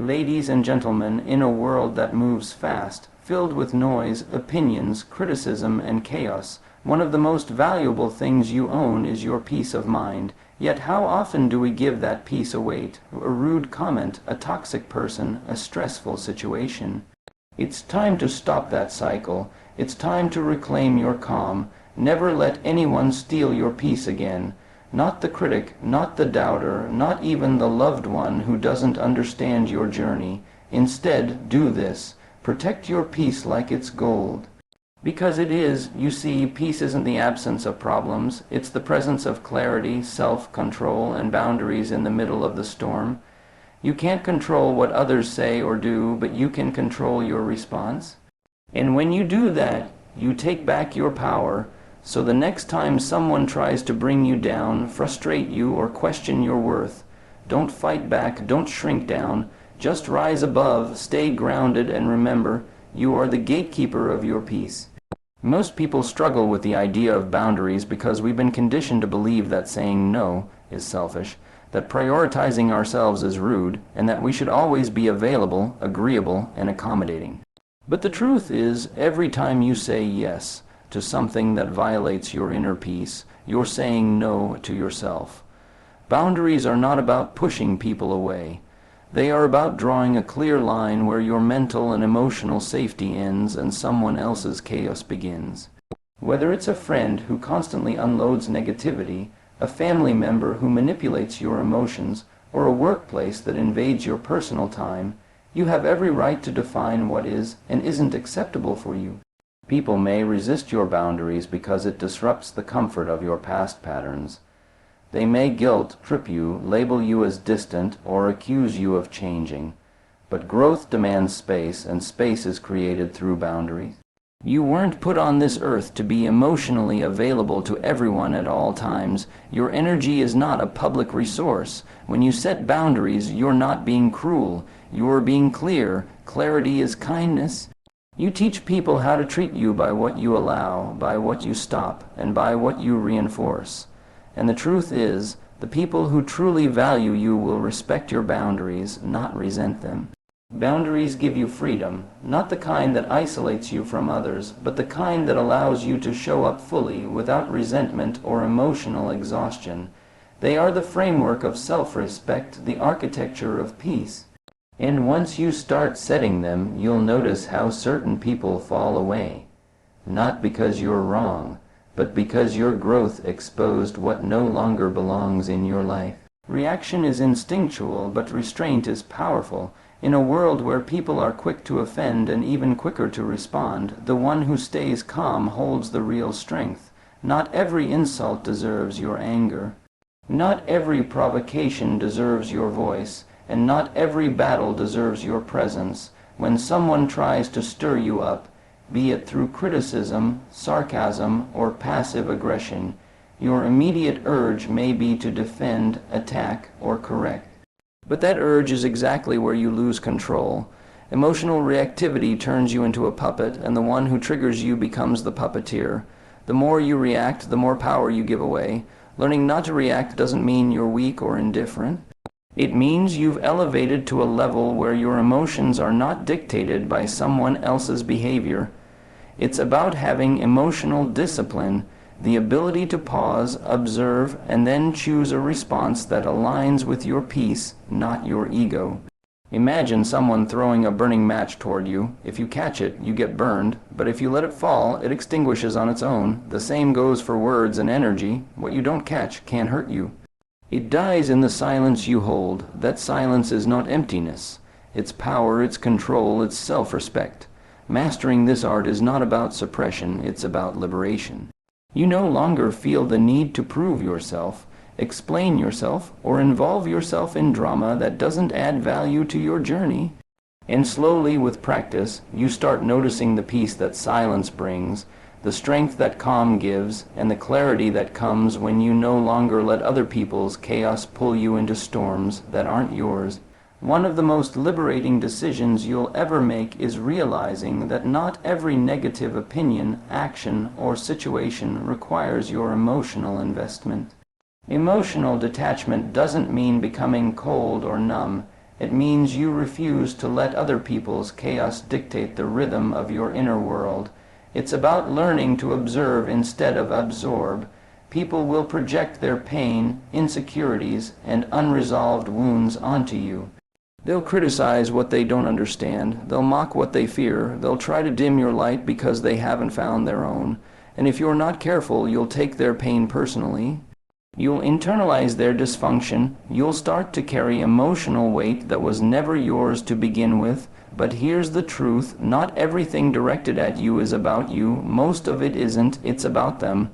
Ladies and gentlemen, in a world that moves fast, filled with noise, opinions, criticism, and chaos, one of the most valuable things you own is your peace of mind. Yet how often do we give that peace a weight, a rude comment, a toxic person, a stressful situation? It's time to stop that cycle. It's time to reclaim your calm. Never let anyone steal your peace again. Not the critic, not the doubter, not even the loved one who doesn't understand your journey. Instead, do this. Protect your peace like it's gold. Because it is. You see, peace isn't the absence of problems. It's the presence of clarity, self-control, and boundaries in the middle of the storm. You can't control what others say or do, but you can control your response. And when you do that, you take back your power. So the next time someone tries to bring you down, frustrate you, or question your worth, don't fight back, don't shrink down. Just rise above, stay grounded, and remember, you are the gatekeeper of your peace. Most people struggle with the idea of boundaries because we've been conditioned to believe that saying no is selfish, that prioritizing ourselves is rude, and that we should always be available, agreeable, and accommodating. But the truth is, every time you say yes to something that violates your inner peace, you're saying no to yourself. Boundaries are not about pushing people away. They are about drawing a clear line where your mental and emotional safety ends and someone else's chaos begins. Whether it's a friend who constantly unloads negativity, a family member who manipulates your emotions, or a workplace that invades your personal time, you have every right to define what is and isn't acceptable for you. People may resist your boundaries because it disrupts the comfort of your past patterns. They may guilt-trip you, label you as distant, or accuse you of changing. But growth demands space, and space is created through boundaries. You weren't put on this earth to be emotionally available to everyone at all times. Your energy is not a public resource. When you set boundaries, you're not being cruel. You're being clear. Clarity is kindness. You teach people how to treat you by what you allow, by what you stop, and by what you reinforce. And the truth is, the people who truly value you will respect your boundaries, not resent them. Boundaries give you freedom, not the kind that isolates you from others, but the kind that allows you to show up fully without resentment or emotional exhaustion. They are the framework of self-respect, the architecture of peace. And once you start setting them, you'll notice how certain people fall away. Not because you're wrong, but because your growth exposed what no longer belongs in your life. Reaction is instinctual, but restraint is powerful. In a world where people are quick to offend and even quicker to respond, the one who stays calm holds the real strength. Not every insult deserves your anger. Not every provocation deserves your voice. And not every battle deserves your presence. When someone tries to stir you up, be it through criticism, sarcasm, or passive aggression, your immediate urge may be to defend, attack, or correct. But that urge is exactly where you lose control. Emotional reactivity turns you into a puppet, and the one who triggers you becomes the puppeteer. The more you react, the more power you give away. Learning not to react doesn't mean you're weak or indifferent. It means you've elevated to a level where your emotions are not dictated by someone else's behavior. It's about having emotional discipline, the ability to pause, observe, and then choose a response that aligns with your peace, not your ego. Imagine someone throwing a burning match toward you. If you catch it, you get burned, but if you let it fall, it extinguishes on its own. The same goes for words and energy. What you don't catch can't hurt you. It dies in the silence you hold. That silence is not emptiness. It's power, it's control, it's self-respect. Mastering this art is not about suppression, it's about liberation. You no longer feel the need to prove yourself, explain yourself, or involve yourself in drama that doesn't add value to your journey. And slowly, with practice, you start noticing the peace that silence brings, the strength that calm gives, and the clarity that comes when you no longer let other people's chaos pull you into storms that aren't yours. One of the most liberating decisions you'll ever make is realizing that not every negative opinion, action, or situation requires your emotional investment. Emotional detachment doesn't mean becoming cold or numb. It means you refuse to let other people's chaos dictate the rhythm of your inner world. It's about learning to observe instead of absorb. People will project their pain, insecurities, and unresolved wounds onto you. They'll criticize what they don't understand. They'll mock what they fear. They'll try to dim your light because they haven't found their own. And if you're not careful, you'll take their pain personally. You'll internalize their dysfunction. You'll start to carry emotional weight that was never yours to begin with. But here's the truth. Not everything directed at you is about you. Most of it isn't. It's about them.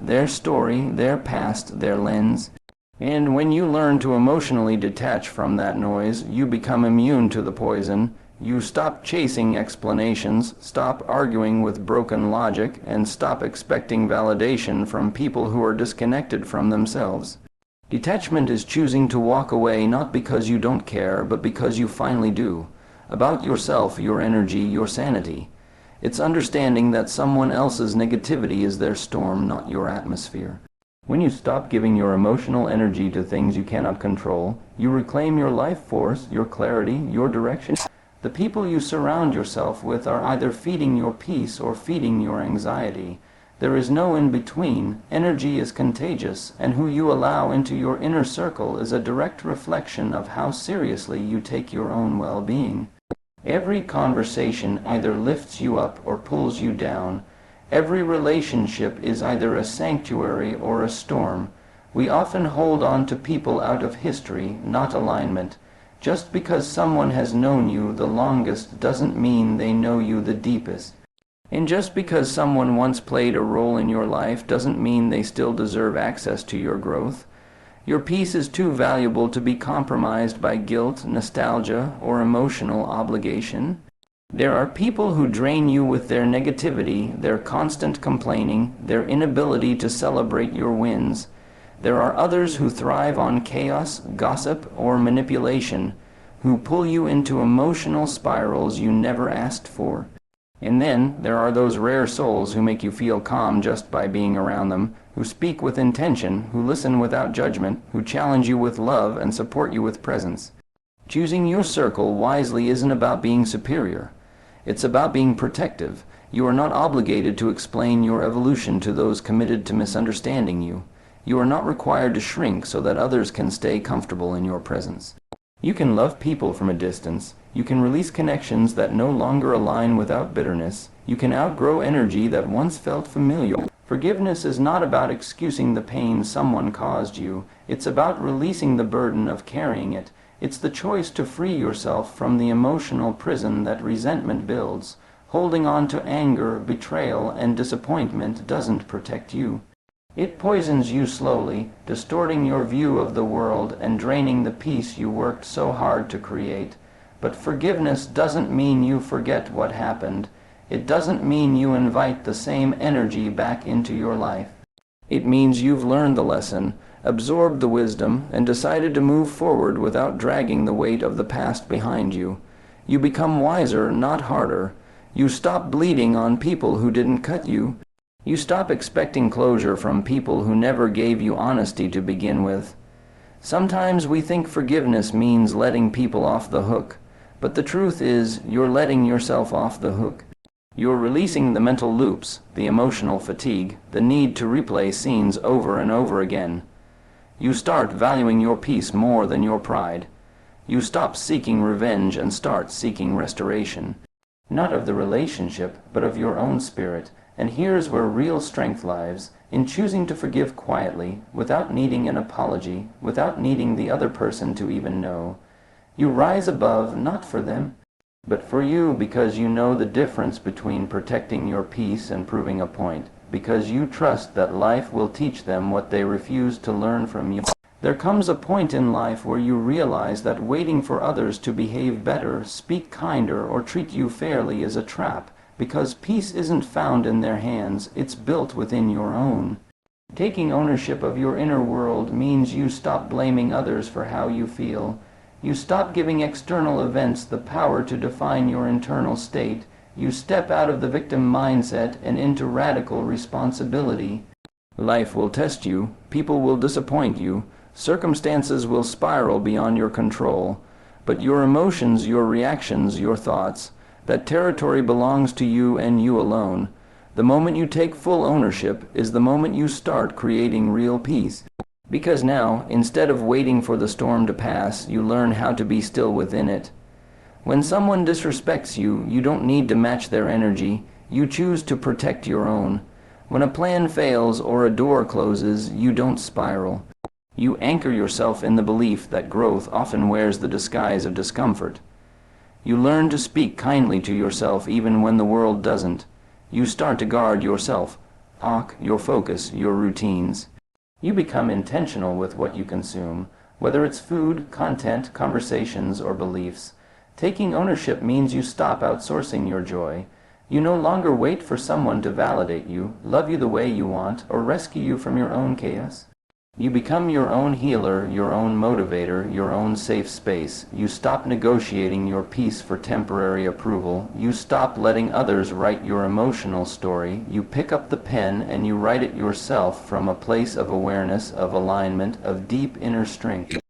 Their story, their past, their lens. And when you learn to emotionally detach from that noise, you become immune to the poison. You stop chasing explanations, stop arguing with broken logic, and stop expecting validation from people who are disconnected from themselves. Detachment is choosing to walk away not because you don't care, but because you finally do. About yourself, your energy, your sanity. It's understanding that someone else's negativity is their storm, not your atmosphere. When you stop giving your emotional energy to things you cannot control, you reclaim your life force, your clarity, your direction. The people you surround yourself with are either feeding your peace or feeding your anxiety. There is no in-between. Energy is contagious, and who you allow into your inner circle is a direct reflection of how seriously you take your own well-being. Every conversation either lifts you up or pulls you down. Every relationship is either a sanctuary or a storm. We often hold on to people out of history, not alignment. Just because someone has known you the longest doesn't mean they know you the deepest. And just because someone once played a role in your life doesn't mean they still deserve access to your growth. Your peace is too valuable to be compromised by guilt, nostalgia, or emotional obligation. There are people who drain you with their negativity, their constant complaining, their inability to celebrate your wins. There are others who thrive on chaos, gossip, or manipulation, who pull you into emotional spirals you never asked for. And then there are those rare souls who make you feel calm just by being around them, who speak with intention, who listen without judgment, who challenge you with love and support you with presence. Choosing your circle wisely isn't about being superior. It's about being protective. You are not obligated to explain your evolution to those committed to misunderstanding you. You are not required to shrink so that others can stay comfortable in your presence. You can love people from a distance. You can release connections that no longer align without bitterness. You can outgrow energy that once felt familiar. Forgiveness is not about excusing the pain someone caused you. It's about releasing the burden of carrying it. It's the choice to free yourself from the emotional prison that resentment builds. Holding on to anger, betrayal, and disappointment doesn't protect you. It poisons you slowly, distorting your view of the world and draining the peace you worked so hard to create. But forgiveness doesn't mean you forget what happened. It doesn't mean you invite the same energy back into your life. It means you've learned the lesson, absorbed the wisdom, and decided to move forward without dragging the weight of the past behind you. You become wiser, not harder. You stop bleeding on people who didn't cut you. You stop expecting closure from people who never gave you honesty to begin with. Sometimes we think forgiveness means letting people off the hook, but the truth is you're letting yourself off the hook. You're releasing the mental loops, the emotional fatigue, the need to replay scenes over and over again. You start valuing your peace more than your pride. You stop seeking revenge and start seeking restoration. Not of the relationship, but of your own spirit. And here's where real strength lies, in choosing to forgive quietly, without needing an apology, without needing the other person to even know. You rise above, not for them, but for you, because you know the difference between protecting your peace and proving a point, because you trust that life will teach them what they refuse to learn from you. There comes a point in life where you realize that waiting for others to behave better, speak kinder, or treat you fairly is a trap, because peace isn't found in their hands, it's built within your own. Taking ownership of your inner world means you stop blaming others for how you feel. You stop giving external events the power to define your internal state. You step out of the victim mindset and into radical responsibility. Life will test you. People will disappoint you. Circumstances will spiral beyond your control. but your emotions, your reactions, your thoughts. That territory belongs to you and you alone. The moment you take full ownership is the moment you start creating real peace. Because now, instead of waiting for the storm to pass, you learn how to be still within it. When someone disrespects you, you don't need to match their energy. You choose to protect your own. When a plan fails or a door closes, you don't spiral. You anchor yourself in the belief that growth often wears the disguise of discomfort. You learn to speak kindly to yourself even when the world doesn't. You start to guard yourself, your focus, your routines. You become intentional with what you consume, whether it's food, content, conversations, or beliefs. Taking ownership means you stop outsourcing your joy. You no longer wait for someone to validate you, love you the way you want, or rescue you from your own chaos. You become your own healer, your own motivator, your own safe space. You stop negotiating your peace for temporary approval. You stop letting others write your emotional story. You pick up the pen and you write it yourself from a place of awareness, of alignment, of deep inner strength.